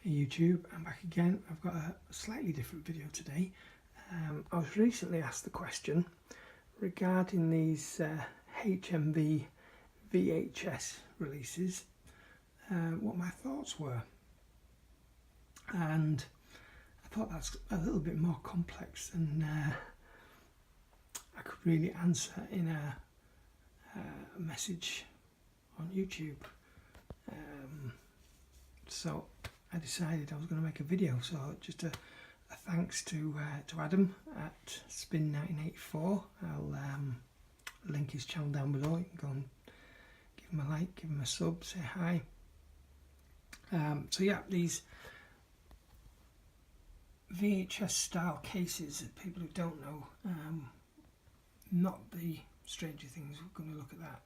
Hey YouTube, I'm back again. I've got a slightly different video today. I was recently asked the question regarding these HMV VHS releases, what my thoughts were, and I thought that's a little bit more complex than I could really answer in a message on YouTube. So I decided I was going to make a video. So just a thanks to Adam at Spin1984. I'll link his channel down below. You can go and give him a like, give him a sub, say hi. So yeah, these VHS style cases, people who don't know, not the Stranger Things, we're going to look at that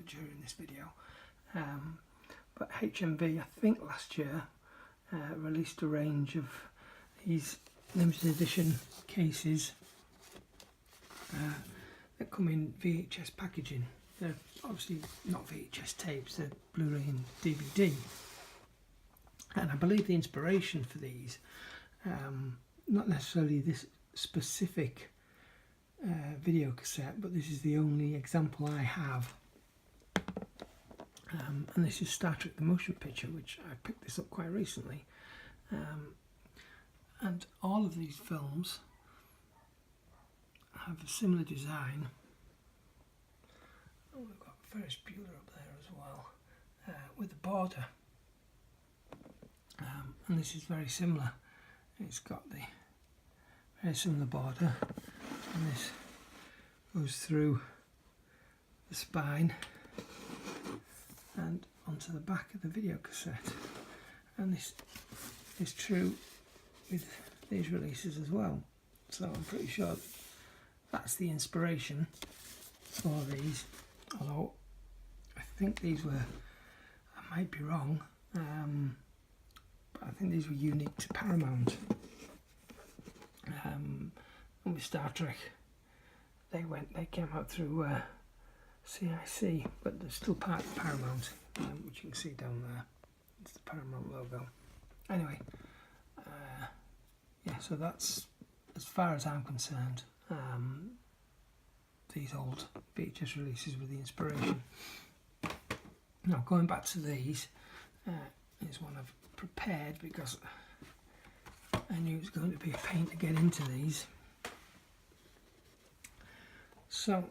during this video. But HMV, I think last year, released a range of these limited edition cases that come in VHS packaging. They're obviously not VHS tapes, they're Blu-ray and DVD. And I believe the inspiration for these, not necessarily this specific video cassette, but this is the only example I have. And this is Star Trek the Motion Picture, which I picked this up quite recently. And all of these films have a similar design. Oh, we've got Ferris Bueller up there as well, with a border. And this is very similar. It's got the very similar border, and this goes through the spine and onto the back of the video cassette. And this is true with these releases as well. So I'm pretty sure that's the inspiration for these, although I think these were, I might be wrong, but I think these were unique to Paramount. And with Star Trek, they came out through CIC, but they're still part of Paramount, which you can see down there. It's the Paramount logo. Anyway, yeah, so that's, as far as I'm concerned, these old VHS releases with the inspiration. Now, going back to these, is one I've prepared because I knew it was going to be a pain to get into these. So,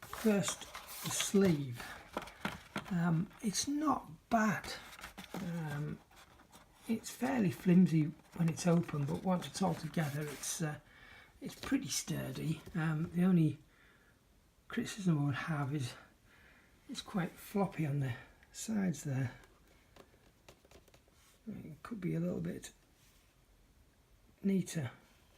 first, the sleeve. It's not bad. It's fairly flimsy when it's open, but once it's all together, it's pretty sturdy. The only criticism I would have is it's quite floppy on the sides there. It could be a little bit neater,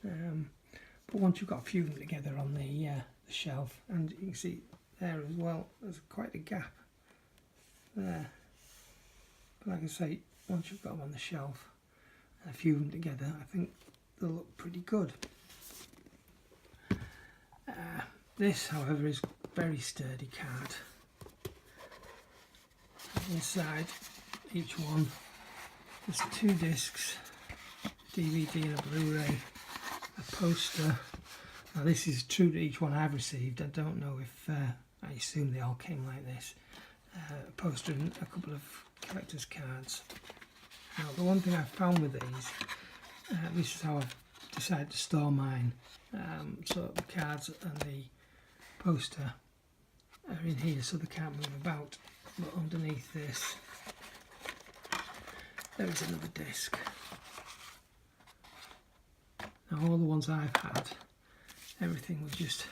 but once you've got a few of them together on the shelf, and you can see there as well, there's quite a gap there. But like I say, once you've got them on the shelf and a few of them together, I think they'll look pretty good. This, however, is very sturdy card. Inside each one, there's 2 discs, DVD and a Blu-ray, a poster. Now this is true to each one I've received. I don't know if, I assume they all came like this. A poster and a couple of collector's cards. Now the one thing I've found with these, this is how I've decided to store mine. So the cards and the poster are in here so they can't move about. But underneath this, there is another disc. Now all the ones I've had, everything was just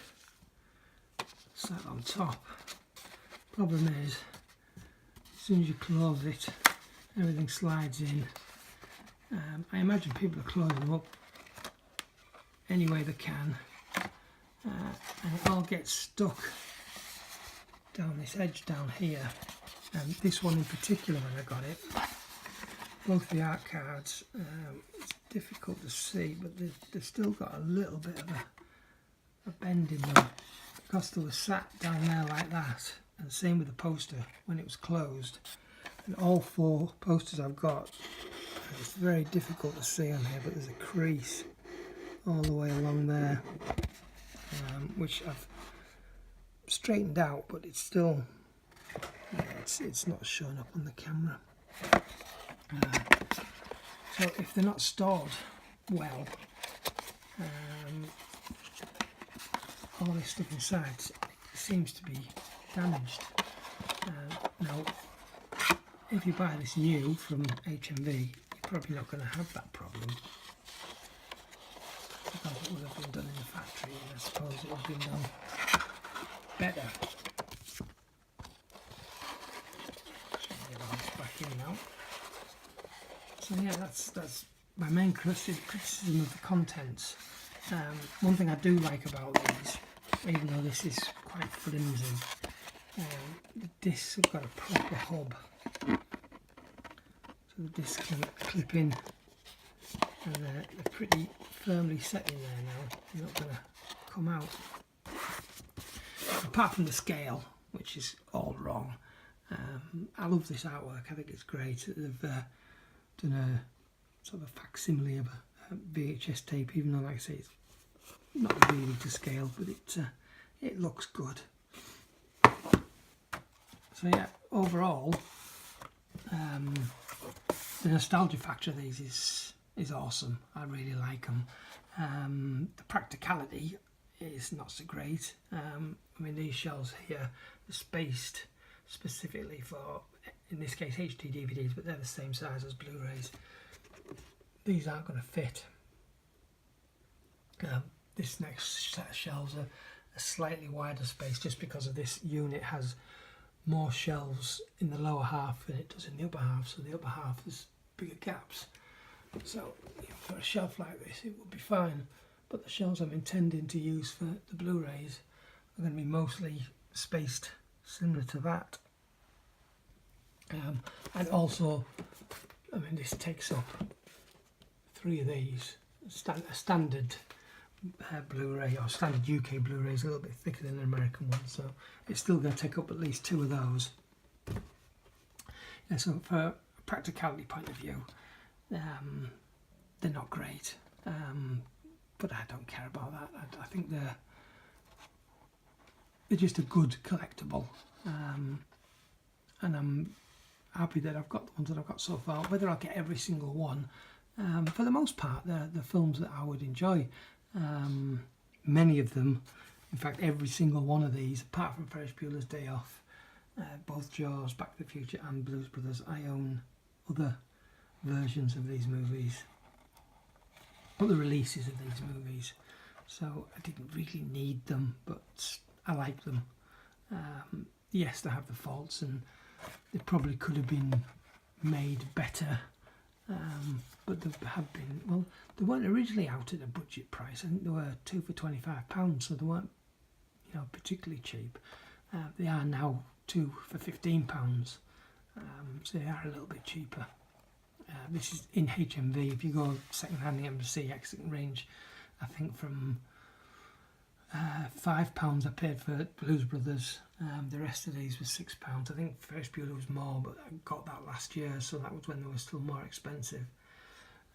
sat on top. Problem is, as soon as you close it, everything slides in. I imagine people are closing them up any way they can, and it all gets stuck down this edge down here. And this one in particular, when I got it, both the art cards, it's difficult to see, but they've still got a little bit of a bend in them because they were sat down there like that. And the same with the poster. When it was closed, And all 4 posters I've got, it's very difficult to see on here, but there's a crease all the way along there, which I've straightened out, but it's still, yeah, it's not showing up on the camera. So if they're not stored well, all this stuff inside seems to be damaged. Now, if you buy this new from HMV, you're probably not going to have that problem, because it would have been done in the factory, and I suppose it would have been done better. Get all this back in now. So yeah, that's my main criticism of the contents. One thing I do like about these, even though this is quite flimsy, the discs have got a proper hub. So the discs can clip in, and they're pretty firmly set in there now. They're not going to come out. Apart from the scale, which is all wrong. I love this artwork. I think it's great. They've done a sort of facsimile of a VHS tape, even though, like I say, it's not really to scale, but it looks good. So yeah, overall, the nostalgia factor of these is awesome. I really like them. The practicality is not so great. I mean, these shelves here are spaced specifically for, in this case, HD DVDs, but they're the same size as Blu-rays. These aren't going to fit. This next set of shelves are a slightly wider space, just because of this unit has more shelves in the lower half than it does in the upper half, so the upper half has bigger gaps. So for a shelf like this it would be fine, but the shelves I'm intending to use for the Blu-rays are going to be mostly spaced similar to that. And also, I mean, this takes up 3 of these. A standard Blu-ray, or standard UK Blu-ray, is a little bit thicker than an American one, so it's still going to take up at least 2 of those. Yeah, so for a practicality point of view, they're not great, but I don't care about that. I think they're just a good collectible, and I'm happy that I've got the ones that I've got so far. Whether I'll get every single one, for the most part, they're the films that I would enjoy. Many of them, in fact every single one of these, apart from Ferris Bueller's Day Off, both Jaws, Back to the Future and Blues Brothers, I own other versions of these movies, other releases of these movies, so I didn't really need them, but I like them. Yes, they have the faults, and they probably could have been made better, but they have been, well, they weren't originally out at a budget price. I think they were 2 for £25, so they weren't, you know, particularly cheap. They are now 2 for £15, so they are a little bit cheaper. This is in HMV. If you go second-hand MSC exit range, I think from £5 I paid for Blues Brothers. The rest of these was £6. I think Ferris Bueller was more, but I got that last year, so that was when they were still more expensive.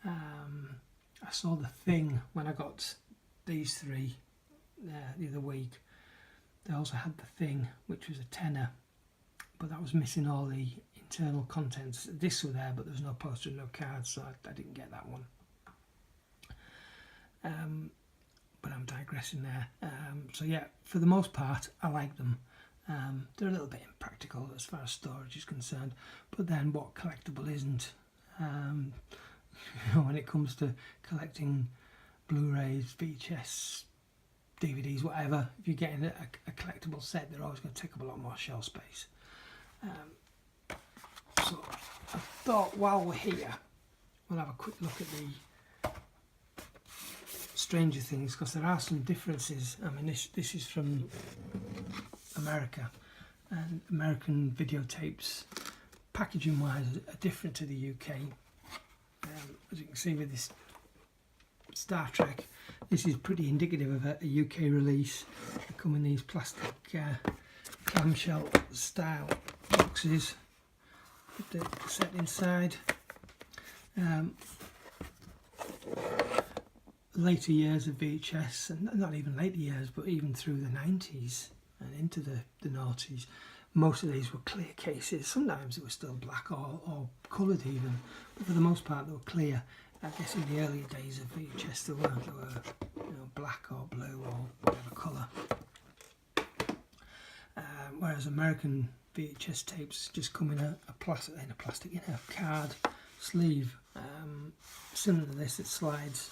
I saw The Thing when I got these 3 the other week. They also had The Thing, which was a tenner, but that was missing all the internal contents. The discs were there, but there was no poster and no cards, so I didn't get that one. But I'm digressing there. So yeah, for the most part, I like them. They're a little bit impractical as far as storage is concerned, but then what collectible isn't? You know, when it comes to collecting Blu-rays, VHS, DVDs, whatever, if you're getting a collectible set, they're always going to take up a lot more shelf space. So I thought while we're here, we'll have a quick look at the Stranger Things, because there are some differences. I mean, this is from America, and American videotapes, packaging wise, are different to the UK. As you can see with this Star Trek, this is pretty indicative of a UK release. They come in these plastic clamshell style boxes. the set inside. Later years of VHS, and not even later years, but even through the 90s and into the noughties, most of these were clear cases. Sometimes it was still black or coloured even, but for the most part they were clear. I guess in the earlier days of VHS they were black or blue or whatever colour. Whereas American VHS tapes just come in a card sleeve, similar to this, that slides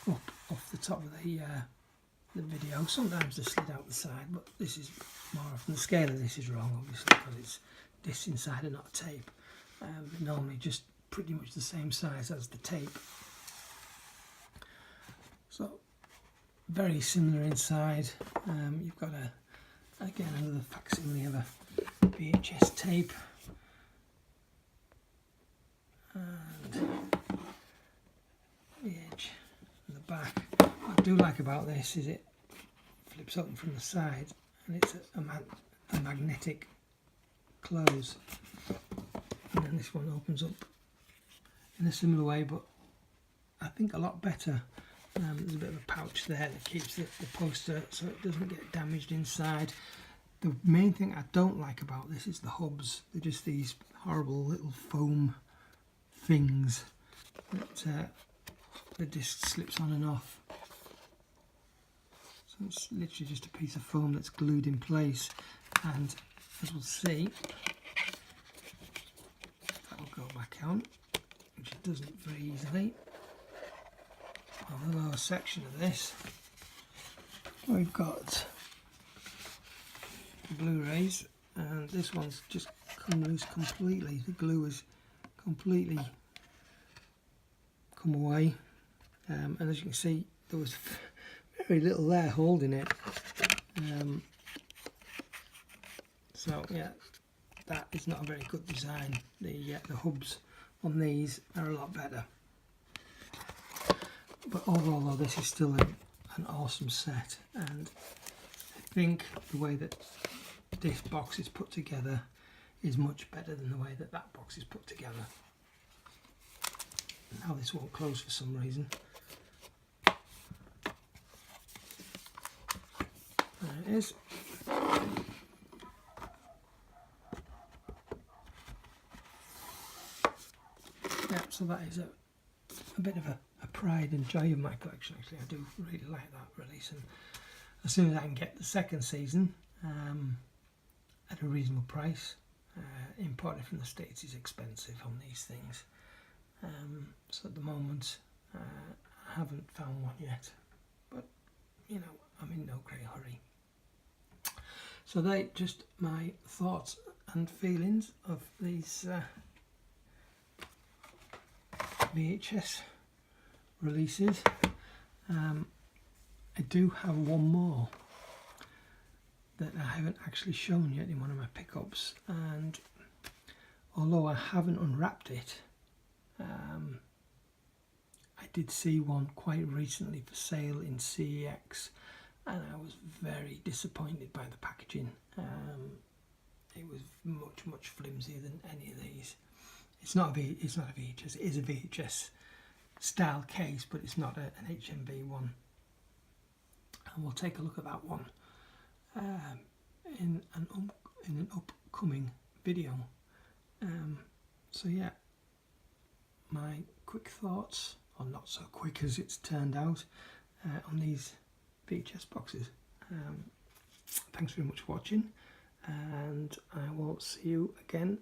up off the top of the video. Sometimes they slid out the side, but this is more often. The scale of this is wrong, obviously, because it's disc inside and not tape. Normally just pretty much the same size as the tape. So very similar inside. You've got again another facsimile of a VHS tape, and the edge and the back. What I do like about this is it flips open from the side, and it's a magnetic close, and then this one opens up in a similar way, but I think a lot better. There's a bit of a pouch there that keeps the poster so it doesn't get damaged inside. The main thing I don't like about this is the hubs. They're just these horrible little foam things that the disc slips on and off. So it's literally just a piece of foam that's glued in place, and as we'll see, that will go back on, which it doesn't very easily. On the lower section of this, we've got Blu-rays, and this one's just come loose completely. The glue has completely come away, and as you can see, there was very little there holding it. So yeah, that is not a very good design. The hubs on these are a lot better. But overall, though, this is still an awesome set, and I think the way that this box is put together is much better than the way that that box is put together. Now this won't close for some reason. There it is. Yeah, so that is a bit of a pride and joy of my collection. Actually, I do really like that release, and as soon as I can get the second season at a reasonable price, imported from the States is expensive on these things, so at the moment I haven't found one yet, but you know, I'm in no great hurry. So they just my thoughts and feelings of these VHS releases. I do have one more that I haven't actually shown yet in one of my pickups, and although I haven't unwrapped it, I did see one quite recently for sale in CEX, and I was very disappointed by the packaging. It was much flimsier than any of these. It's not a VHS. It is a VHS style case, but it's not an HMV one. And we'll take a look at that one in an upcoming video. So yeah, my quick thoughts, or not so quick as it's turned out, on these VHS boxes. Thanks very much for watching, and I will see you again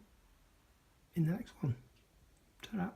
in the next one. Ta-ra.